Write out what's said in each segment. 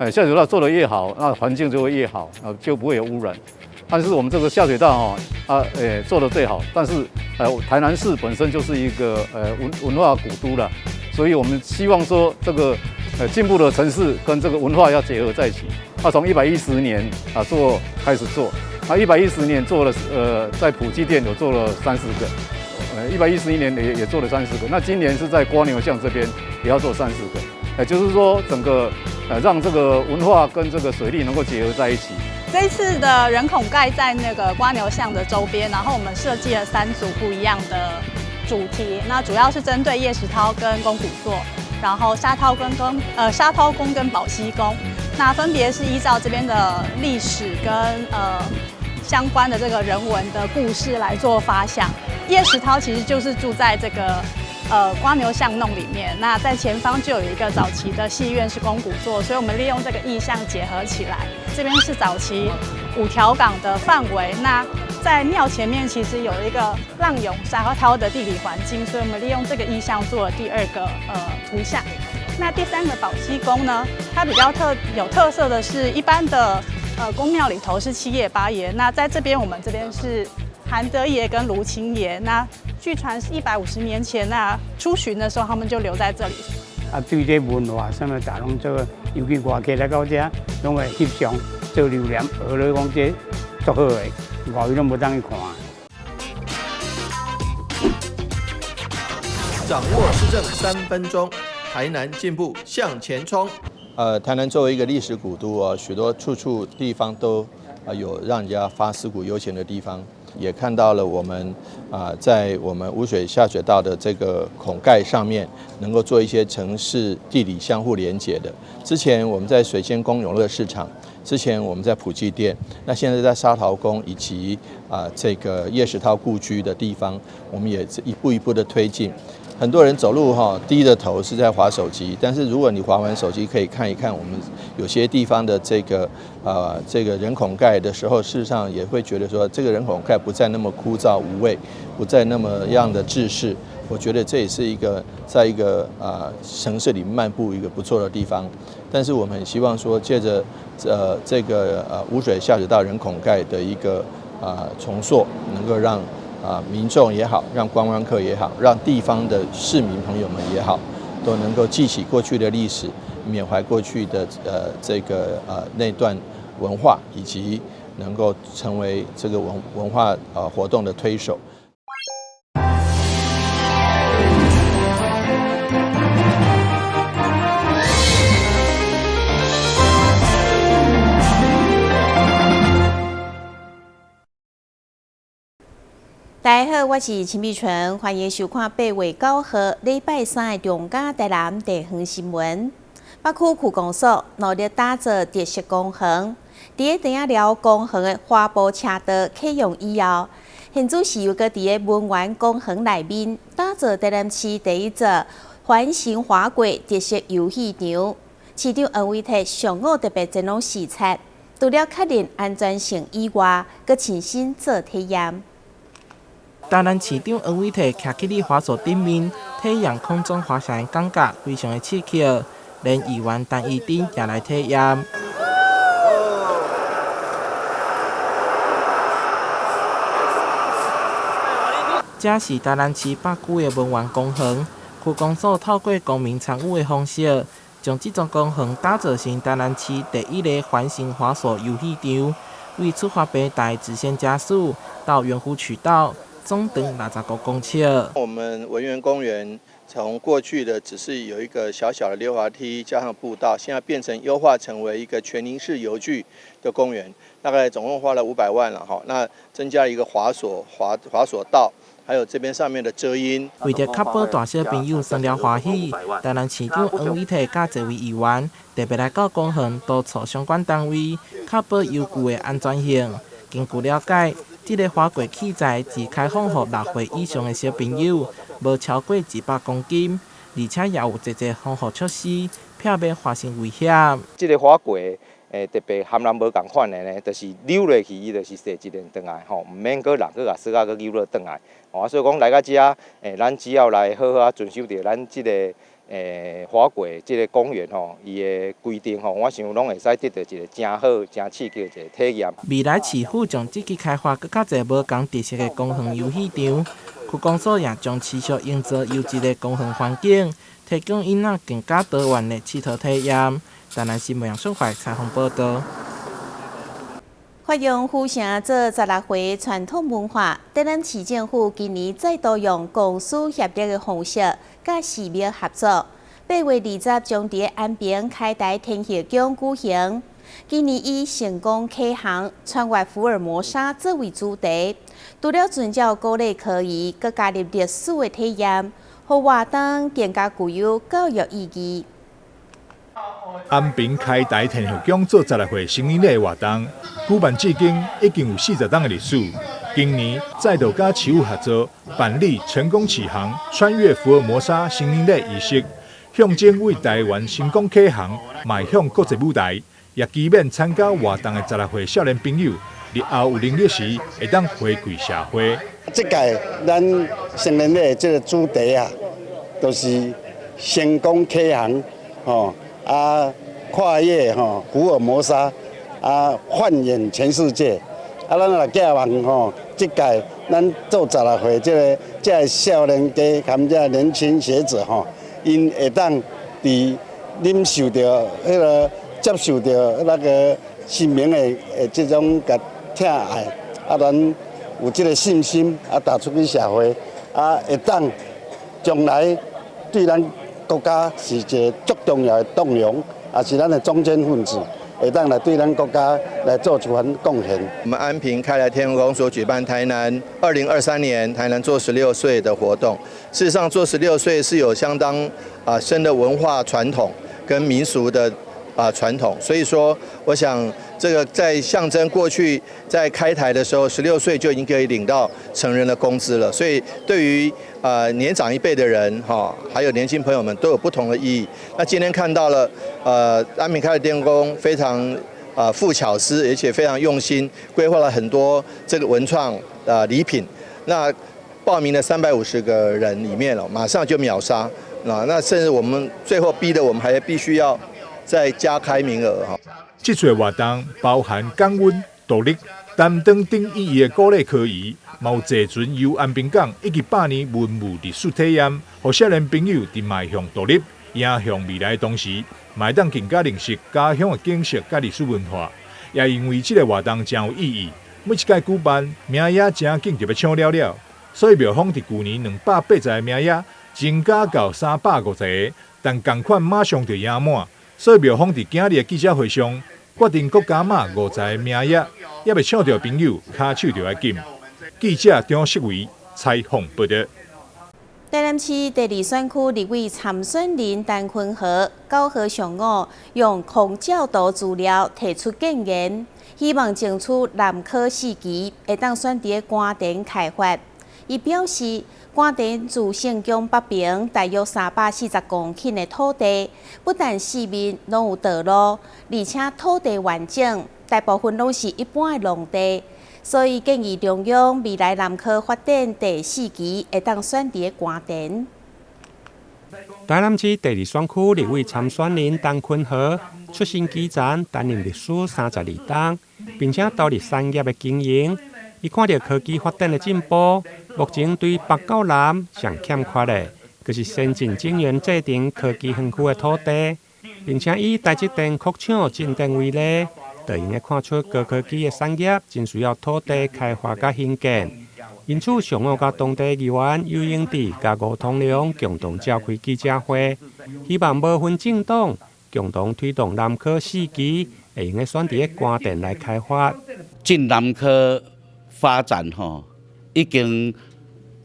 下水道做得越好，那环境就会越好，就不会有污染。但是我们这个下水道做得最好，但是台南市本身就是一个文化古都了，所以我们希望说这个进步的城市跟这个文化要结合在一起。从110年开始做，110年做了在普济店有做了30个，111年也做了30个，那今年是在瓜牛巷这边也要做30个，就是说整个让这个文化跟这个水利能够结合在一起。这一次的人孔盖在那个瓜牛巷的周边，然后我们设计了3组不一样的主题，那主要是针对叶石涛跟宫古座，然后沙涛宫跟宝溪宫，那分别是依照这边的历史跟相关的这个人文的故事来做发想。叶石涛其实就是住在这个瓜牛巷弄里面，那在前方就有一个早期的戏院是宫古座，所以我们利用这个意象结合起来。这边是早期5条港的范围，那在庙前面其实有一个浪涌沙涛的地理环境，所以我们利用这个意象做了第2个图像。那第3个宝溪宫呢，它比较有特色的是，一般的宫庙里头是7爷8爷，那在这边我们这边是韩德爷跟卢清爷，那据传是150年前出巡的时候，他们就留在这里。对这文化什么大拢做，尤其外客来到这，拢会翕相做留念，学来讲这足好的，外围拢无当去看。掌握市政3分钟，台南进步向前冲。台南作为一个历史古都许多处地方都有让人家发思古幽情的地方。也看到了我们在我们污水下水道的这个孔盖上面，能够做一些城市地理相互连结的。之前我们在水仙宫永乐市场，之前我们在普济店，那现在在沙桃宫以及这个叶石涛故居的地方，我们也一步一步的推进。很多人走路低着头是在滑手机，但是如果你滑完手机，可以看一看我们有些地方的这个人孔盖的时候，事实上也会觉得说，这个人孔盖不再那么枯燥无味，不再那么样的制式。我觉得这也是一个在一个城市里漫步一个不错的地方。但是我们很希望说，借着这个污水下水道人孔盖的一个重塑，能够让民众也好，让观光客也好，让地方的市民朋友们也好，都能够记起过去的历史，缅怀过去的那段文化，以及能够成为这个文化活动的推手。大家好，我是陈碧纯，欢迎收看8月9号礼拜3的中嘉台南地方新闻。北区区公所努力打造特色公园，伫个顶寮公园的花步车道启用以后，现主是又搁伫个文玩公园内面打造台南市第一座环形滑轨特色游戏场。市长黄伟哲上午特别前往视察，除了确认安全性以外，搁亲身做体验。台南市长黄伟哲徛起伫滑索顶面，体验空中滑翔的感觉非常的刺激，连议员陈义珍也来体验。这是台南市北区的文玩公园，区公所透过公民参与的方式，将这座公园打造成台南市第一个环形滑索游戏场。为出发平台直线加速到园湖渠道。总长65公尺。我们文园公园从过去的只是有一个小小的溜滑梯加上步道，现在变成优化成为一个全宁式游具的公园，大概总共花了500万了哈。那增加一个滑索道，还有这边上面的遮阴。为着确保大小朋友生了欢喜，台南市长黄伟哲甲一位议员特别来到公园督促相关单位，确保游具的安全性。根据了解，这个滑轨器材只开放给6岁以上的小朋友，无超过100公斤，而且也有一些防护措施，避免发生危险。这个滑轨，特别含人无共款的呢，就是溜落去，伊就是坐一轮转来，吼，唔免搁人搁甲死啊搁溜落转来。所以讲来到这，咱只要来好好遵守着咱这个华贵这个公园伊的规定我想拢会使得到一个真好、真刺激的一个体验。未来市府将积极开发更较侪无同特色的公园游戏场，区公所也将持续营造优质的公园环境，提供囡仔更加多元的佚佗体验。台南新闻顺怀采访报道。发扬府城做16回传统文化，台南市政府今年再度用公私协力的方式，甲寺庙合作。8月20将伫安平开台天后宫举行。今年以成功启航穿越福尔摩沙作为主题，除了遵照鼓励可以，佮加入历史的体验，互活动更加具有教育意义。安平开台天后宫做16回成年礼活动，举办至今已经有40档的历史。今年再度甲市府合作，办理成功启航穿越福尔摩沙成年礼仪式，象征为台湾成功启航，迈向国际舞台。也期盼参加活动的16岁少年朋友，日后有能力时会当回馈社会。这届咱成年礼这个主题啊，就是成功启航，跨越福尔摩沙，放眼全世界。咱也寄望这届咱做16岁这个少年家，含这年轻学子因会当伫忍受着接受到那个生命的这种个疼爱，咱有这个信心，踏出去社会，会当将来对咱国家是一个足重要的动员，也是咱的中坚分子，会当来对咱国家来做出很贡献。我们安平开来天后宫所举办台南2023年台南做16岁的活动，事实上做16岁是有相当深的文化传统跟民俗的。传统，所以说，我想这个在象征过去在开台的时候，16岁就已经可以领到成人的工资了。所以对于年长一辈的人还有年轻朋友们都有不同的意义。那今天看到了安平开的天后宫非常富巧思，而且非常用心，规划了很多这个文创礼品。那报名的350个人里面马上就秒杀那甚至我们最后逼的我们还必须要。再加开名额这次活动包含降温、独立、担当等意义的鼓励科仪，嘛有坐船游安平港以及100年文物历史体验，让少年朋友伫迈向独立、迎向未来的同时，嘛会当更加认识家乡的景色甲历史文化。也因为这个活动真有意义，每一届举办名额真紧就要抢了，所以庙方伫去年280个名额增加到350个，但同款马上就赢满。所以庙方伫今日的记者会上决定各加码50个名额，也未抢到朋友卡手就要紧。记者张世维采访报道。台南市第2选区立委参选人陈坤和9号上午用空照图资料提出建言，希望争取南科4期会当选伫官田开发。伊表示，官田自圣宫北平大约340公顷的土地，不但四面拢有道路，而且土地完整，大部分拢是一般的农地，所以建议中央未来南科发展第4期会当选伫官田。台南市第2选区立委参选人陈坤和出身基层，担任历史32档，并且投入产业的经营。伊看到科技发展的进步，目前对北到南上欠缺的，就是先进资源制定科技园区的土地，并且以台积电扩厂进电为例，就用来看出高科技的产业真需要土地开发甲兴建。因此，上午甲当地议员游永志甲吴通良共同召开记者会，希望无分政党共同推动南科4期，会用来选伫官田来开发。进南科发展已经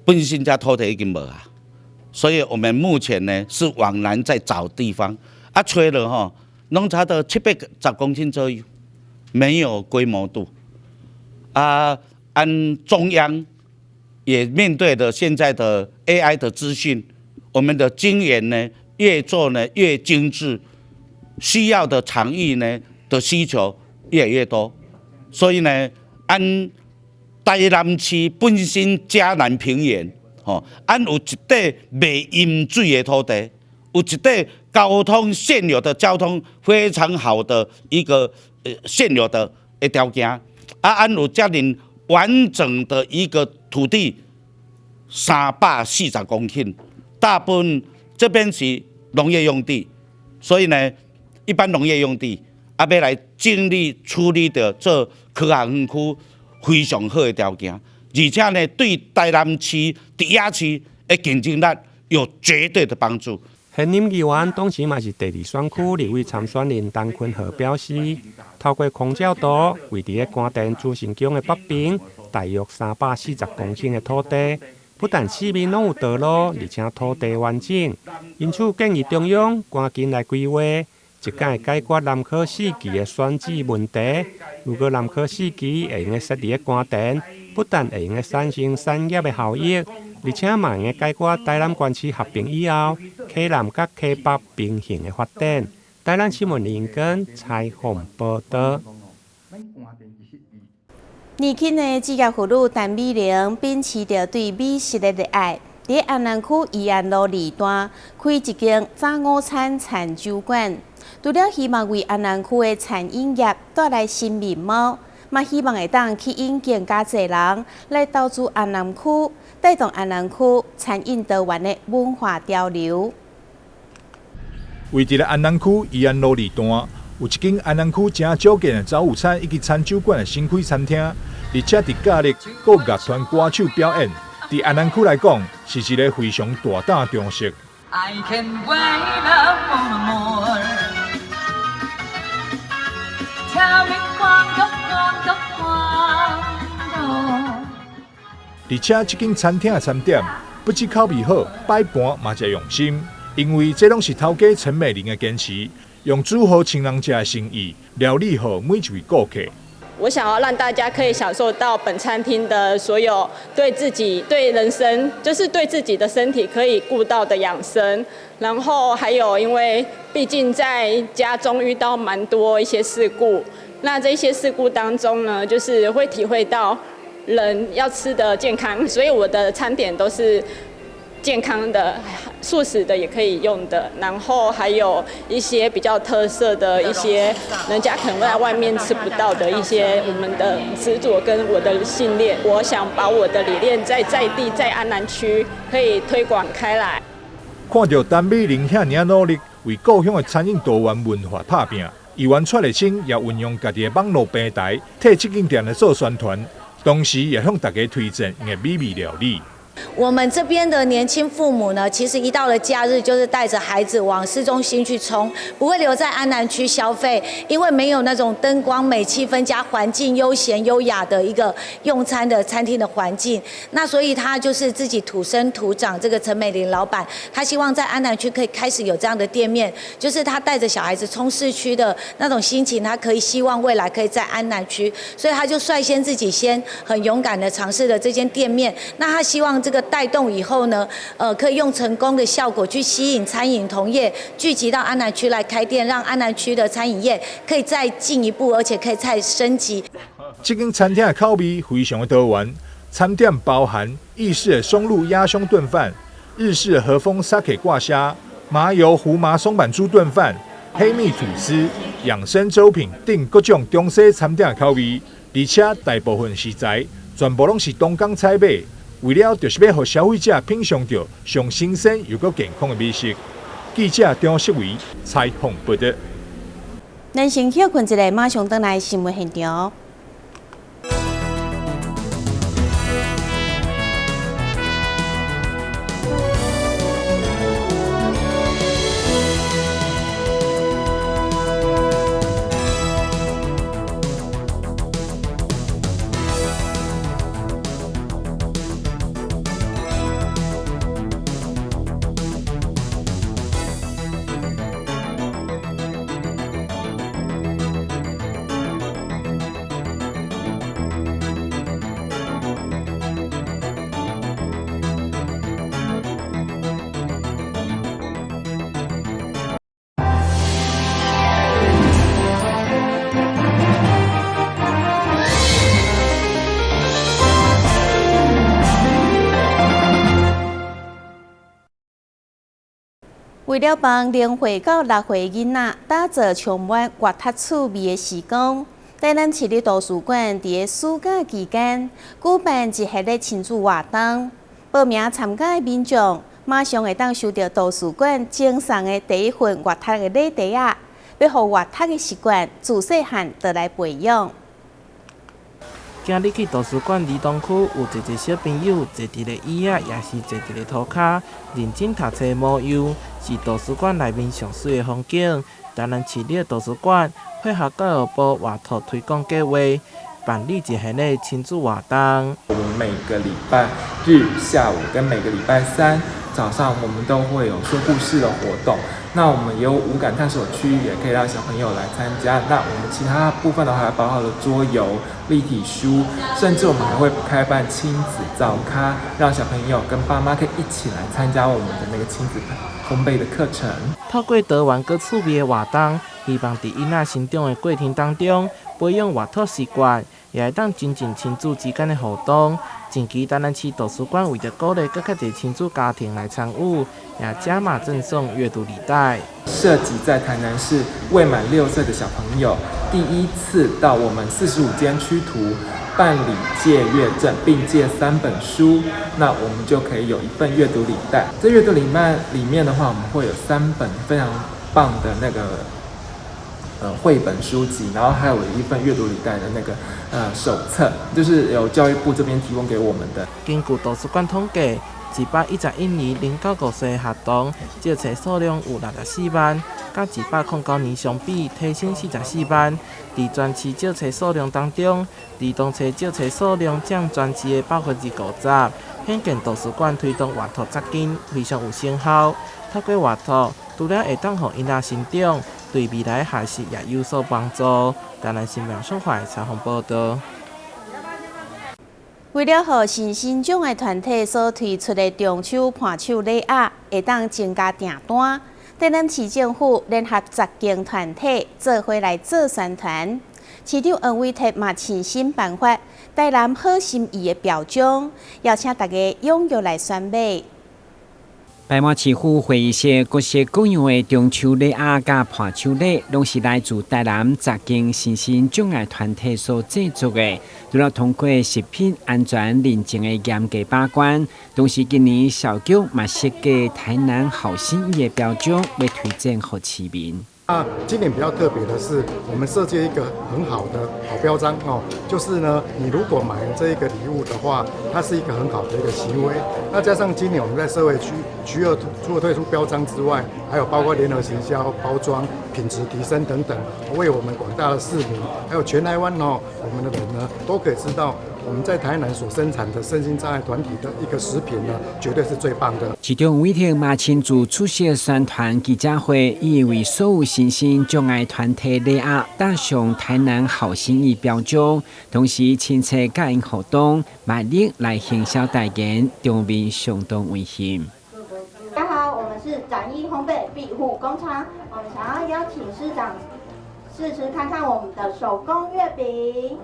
本身这土地已经没啊，所以我们目前呢是往南在找地方吹了弄差到710公顷左右，没有规模度按中央也面对的现在的 AI 的资讯，我们的经验呢越做呢越精致，需要的场域呢的需求越来越多，所以呢按台南市本身嘉南平原，按有一块未淹水的土地，有一块交通现有的交通非常好的一个现有的条件，按有这样完整的一个土地340公顷，大部分这边是农业用地，所以呢，一般农业用地要来整理处理的这科学园区非常好的条件，而且呢，对台南市、第一区的竞争力有绝对的帮助。现任议员当时嘛是第2选区立委参选人陈坤和表示，透过空照图为伫咧关田主神宫的北边，大约340公顷的土地，不但四面拢有道路，而且土地完整，因此建议中央赶紧来规划，一改解决南科4期的选址问题。如果南科4期会用设伫咧关田，不但会用产生产业的效益，而且嘛用解决台南县市合并以后，溪南甲溪北平行的发展。台南新闻林根采访报道。年轻的职业妇女陈美玲秉持着对美食的热爱，在安南区宜安路2段开一间早午餐餐酒馆，除了希望为安南区的餐饮业带来新面貌，嘛希望会当去引更加侪人来投资安南区，带动安南区餐饮多元的文化交流。位伫咧安南区宜安路2段，有一间安南区正少见的早午餐以及餐酒馆的新开餐厅，而且伫假日有乐团歌手表演，伫安南区来讲是一个非常大胆中式。I can wait up more. Tell me cuando. 而且这间餐厅的餐点不只口味好，摆盘嘛才用心，因为这拢是头家陈美玲的坚持，用煮好请人食的心意，料理好每一位顾客。我想要让大家可以享受到本餐厅的所有对自己、对人生，就是对自己的身体可以顾到的养生。然后还有，因为毕竟在家中遇到蛮多一些事故，那这些事故当中呢，就是会体会到人要吃的健康，所以我的餐点都是健康的、素食的也可以用的，然后还有一些比较特色的一些人家可能在外面吃不到的一些我们的执着跟我的信念，我想把我的理念在地在安南区可以推广开来。看到陈美玲遐尔努力为故乡的餐饮多元文化打拼，议员蔡立青也运用家己的网络平台替这间店来做宣传，同时也向大家推荐因的美味料理。我们这边的年轻父母呢，其实一到了假日，就是带着孩子往市中心去冲，不会留在安南区消费，因为没有那种灯光美、气氛加环境悠闲优雅的一个用餐的餐厅的环境。那所以他就是自己土生土长，这个陈美玲老板，他希望在安南区可以开始有这样的店面，就是他带着小孩子冲市区的那种心情，他可以希望未来可以在安南区，所以他就率先自己先很勇敢的尝试了这间店面。那他希望这个带动以后呢，可以用成功的效果去吸引餐饮同业聚集到安南区来开店，让安南区的餐饮业可以再进一步，而且可以再升级。这间餐厅的口味非常的多元，餐点包含意式的松露鸭胸炖饭、日式的和风 sake 挂虾、麻油胡麻松板猪炖饭、黑蜜吐司、养生粥品等各种中西餐点的口味，而且大部分食材全部拢是东港采买。为了就是要让消费者品尝到上新鲜又够健康的美食。记者张世伟采访报道。咱先休困一下，马上回来新闻现场。为了帮0岁到6岁囡仔打造充满活泼趣味的时光，台南市立图书馆伫暑假期间举办一系列亲子活动，报名参加的民众马上会当收到图书馆赠送的第一份活泼的礼袋啊，要互活泼的习惯自细汉就来培养。今日去图书馆儿童区，有一个小朋友坐伫咧椅仔，也是坐伫咧涂骹，认真读册模样，是图书馆内面上水的风景。台南市立图书馆配合教育部画图推广计划，办理一系列亲子活动。我们每个礼拜日下午跟每个礼拜三早上，我们都会有说故事的活动。那我们也有五感探索区，也可以让小朋友来参加。那我们其他部分的话，还包括了桌游、立体书，甚至我们还会开办亲子早咖，让小朋友跟爸妈可以一起来参加我们的那个亲子烘焙的课程。透过多元佮趣味的活动，希望伫囡仔成长的过程当中，培养活脱习惯，也会当增进亲子之间的互动。近期台南市图书馆为着鼓励更较侪亲子家庭来参与，也加码赠送阅读礼袋。涉及在台南市未满6岁的小朋友，第一次到我们45间区图办理借阅证，并借3本书，那我们就可以有1份阅读礼袋。这阅读礼袋里面的话，我们会有3本非常棒的那个绘本书籍，然后还有1份阅读礼袋的那个手册，就是由教育部这边提供给我们的。根据图书馆统计，111年0到5岁学童借册数量有64万，甲109年相比提升44万。伫全市借册数量当中，儿童册借册数量占全市的50%，显见图书馆推动活脱扎根非常有成效。透过活脱，除了会当互囡仔成长，对未来学习也有所帮助。台南新闻上海采访报道。为了让新生障碍团体所推出的中秋伴手礼盒会当增加订单，台南市政府联合10间团体做伙来做宣传。市长黄伟哲嘛亲身办法，台南好心意的标章，邀请大家踊跃来选买。台南市府会议室各式各样的中秋礼盒甲伴手礼，拢是来自台南10间身心障碍团体所制作的，除了通过食品安全认证的严格把关，同时今年小局嘛设计台南好心意的标章，要推荐给市民。今年比较特别的是，我们设计一个很好的好标章哦，就是呢，你如果买这一个礼物的话，它是一个很好的一个行为。那加上今年我们在社会区除了推出标章之外，还有包括联合行销、包装、品质提升等等，为我们广大的市民，还有全台湾哦，我们的人呢，都可以知道我们在台南所生产的身心障碍团体的一个食品呢，绝对是最棒的。市长魏婷嘛亲自出席宣传记者会，以为所有身心障碍团体礼盒搭上台南好心意标章，同时亲切甲因互动，卖力来行销代言，场面相当温馨。大家好，我们是展艺烘焙庇护工厂，我们想要邀请市长试吃看看我们的手工月饼。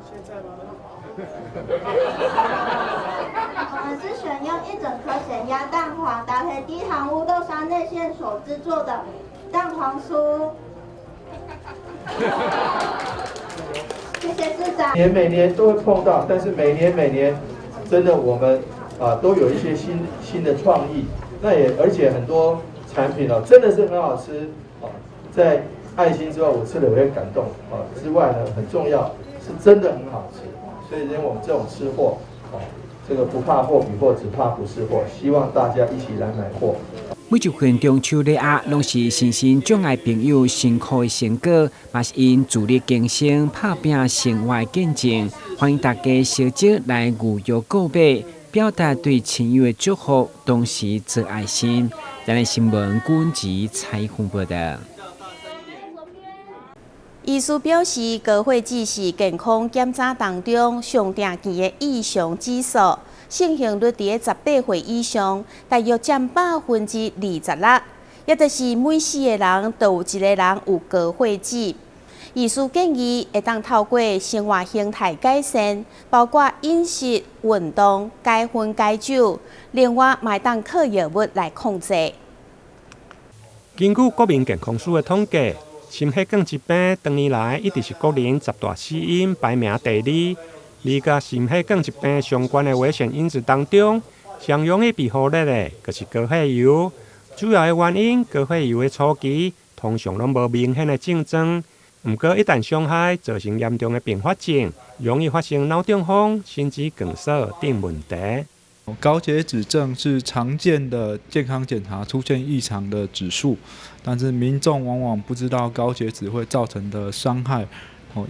我们是选用1整颗咸鸭蛋黄搭配低糖乌豆沙内馅所制作的蛋黄酥。谢谢市长。每年都会碰到，但是每年真的我们都有一些新的创意，而且很多产品真的是很好吃在爱心之外，我吃了我会感动之外呢，很重要是真的很好吃。所以，因为我们这种吃货，这个不怕货比货，只怕不是货。希望大家一起来买货。每一份中秋礼盒，拢是身心障碍朋友辛苦的成果，嘛是因自力更生、打拼生活的见证。欢迎大家小姐来预约购买，表达对亲友的祝福，同时做爱心。台南新闻军集采访报道。医师表示，高血脂是健康检查当中上定期的异常指数，盛行率伫18岁以上，大约占26%，也就是每4个人都有1个人有高血脂。医师建议会当透过生活形态改善，包括饮食、运动、戒烟戒酒，另外买当靠药物来控制。根据国民健康署的统计，心血管疾病多年来一直是国人10大死因排名第2。而甲心血管疾病相关的危险因子当中，常容易被忽略的，就是高血油。主要的原因，高血油的初期通常拢无明显的症状，不过一旦伤害造成严重的并发症，容易发生脑中风、心肌梗塞等问题。高血脂症是常见的健康检查出现异常的指数，但是民众往往不知道高血脂会造成的伤害。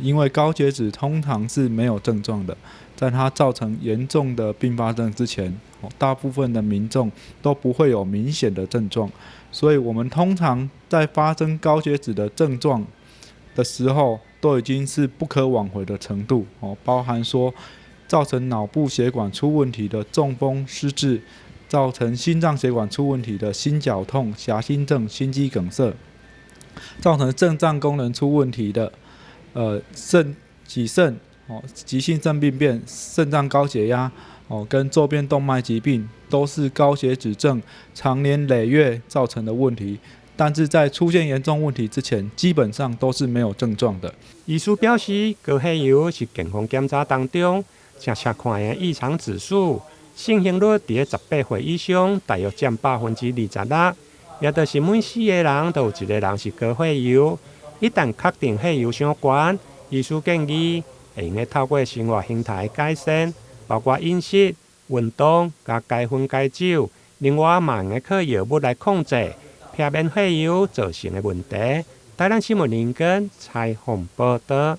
因为高血脂通常是没有症状的，在它造成严重的并发症之前，大部分的民众都不会有明显的症状，所以我们通常在发生高血脂的症状的时候，都已经是不可挽回的程度，包含说造成脑部血管出问题的中风、失智，造成心脏血管出问题的心绞痛、狭心症、心肌梗塞，造成肾脏功能出问题的洗肾、急性肾病变、肾脏高血压跟周边动脉疾病，都是高血脂症长年累月造成的问题。但是在出现严重问题之前，基本上都是没有症状的。医师表示，高血油是健康检查当中常常看的异常指数，盛行率在18岁以上，大约占26%，也就是每4个人都有1个人是高血油。一旦确定血油相关，医师建议会用透过生活形态改善，包括饮食、运动、加戒烟戒酒，另外嘛用靠药物来控制，避免血油造成的问题。台南新闻林根采访报道。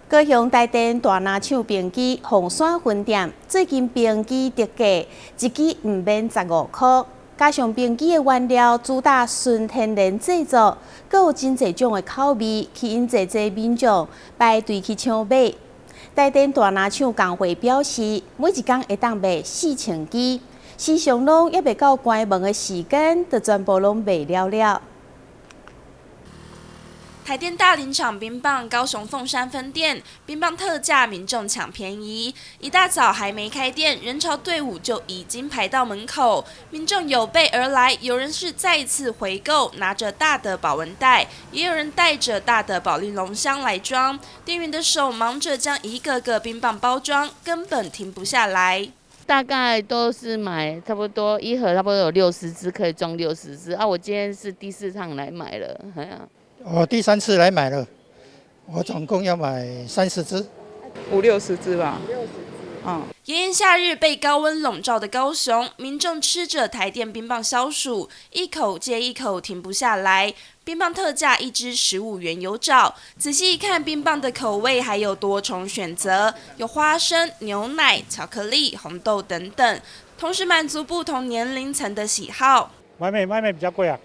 高雄台电大拿厂冰机红山分店最近冰机特价，一支唔免15块。加上冰机的原料主打纯天然制作，阁有真侪种的口味，吸引侪民众排队去抢买。台电大拿厂工会表示，每一天会当卖4000支，时常拢也未到关门的时间，就全部拢卖了。台电大林场冰棒高雄凤山分店冰棒特价，民众抢便宜。一大早还没开店，人潮队伍就已经排到门口，民众有备而来，有人是再次回购，拿着大的保温袋，也有人带着大的保丽龙箱来装。店员的手忙着将一个个冰棒包装，根本停不下来。大概都是买差不多一盒，差不多有60支，可以装60支啊。我今天是第4趟来买了，我第3次来买了，我总共要买30支，50-60支吧。炎炎夏日被高温笼罩的高雄，民众吃着台电冰棒消暑，一口接一口停不下来。冰棒特价1支15元有找，仔细一看，冰棒的口味还有多重选择，有花生、牛奶、巧克力、红豆等等，同时满足不同年龄层的喜好。外面比较贵啊，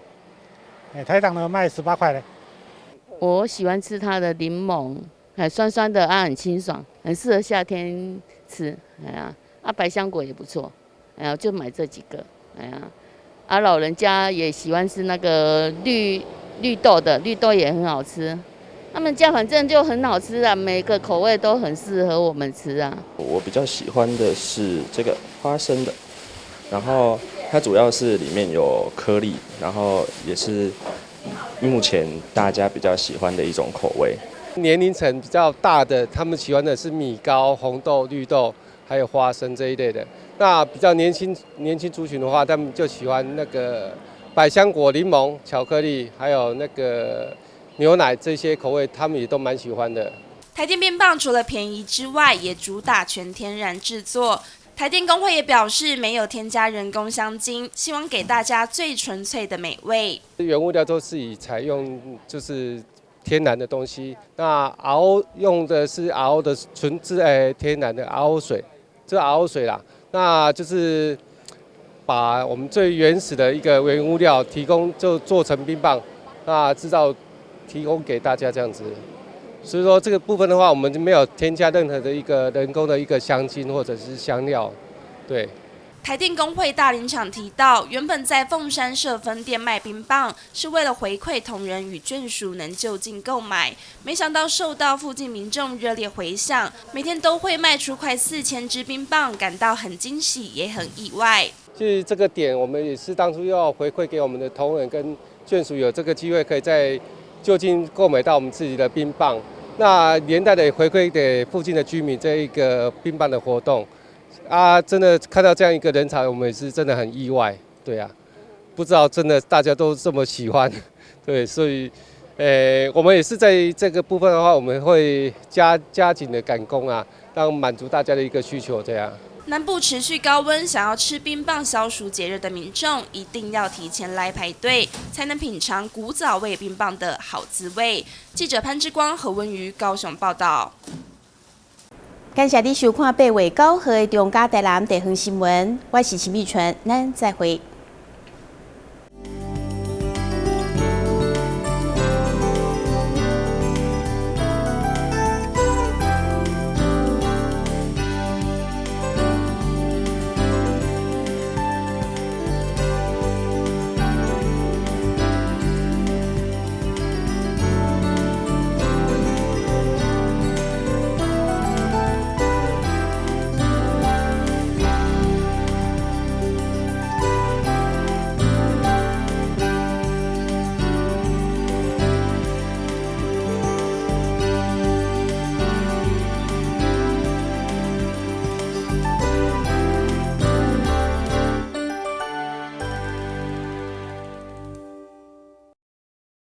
台糖的卖18块嘞。我喜欢吃它的柠檬，酸酸的很清爽，很适合夏天吃。百香果也不错，就买这几个。老人家也喜欢吃那个绿豆的，绿豆也很好吃。他们家反正就很好吃啊，每个口味都很适合我们吃啊。我比较喜欢的是这个花生的，然后它主要是里面有颗粒，然后也是目前大家比较喜欢的一种口味。年龄层比较大的，他们喜欢的是米糕、红豆、绿豆，还有花生这一类的。那比较年轻族群的话，他们就喜欢那个百香果、柠檬、巧克力，还有那个牛奶这些口味，他们也都蛮喜欢的。台电冰棒除了便宜之外，也主打全天然制作。台电工会也表示，没有添加人工香精，希望给大家最纯粹的美味。原物料都是以采用就是天然的东西，那 RO 用的是 RO 的纯天然的 RO 水，这 RO 水啦，那就是把我们最原始的一个原物料提供，就做成冰棒，那制造提供给大家这样子。所以说这个部分的话，我们就没有添加任何的一个人工的一个香精或者是香料，对。台电工会大林场提到，原本在凤山设分店卖冰棒，是为了回馈同仁与眷属能就近购买，没想到受到附近民众热烈回响，每天都会卖出快4000支冰棒，感到很惊喜，也很意外。就是这个点，我们也是当初要回馈给我们的同仁跟眷属，有这个机会可以在就近购买到我们自己的冰棒，那连带的回馈给附近的居民这一个冰棒的活动啊，真的看到这样一个人潮，我们也是真的很意外，对啊，不知道真的大家都这么喜欢，对，所以。我们也是在这个部分的话，我们会加紧的赶工啊，让满足大家的一个需求，这样。南部持续高温，想要吃冰棒消暑解热的民众，一定要提前来排队，才能品尝古早味冰棒的好滋味。记者潘之光、何文瑜高雄报道。感谢你收看8月9号的中嘉台南地方新闻，我是陈碧纯，咱再会。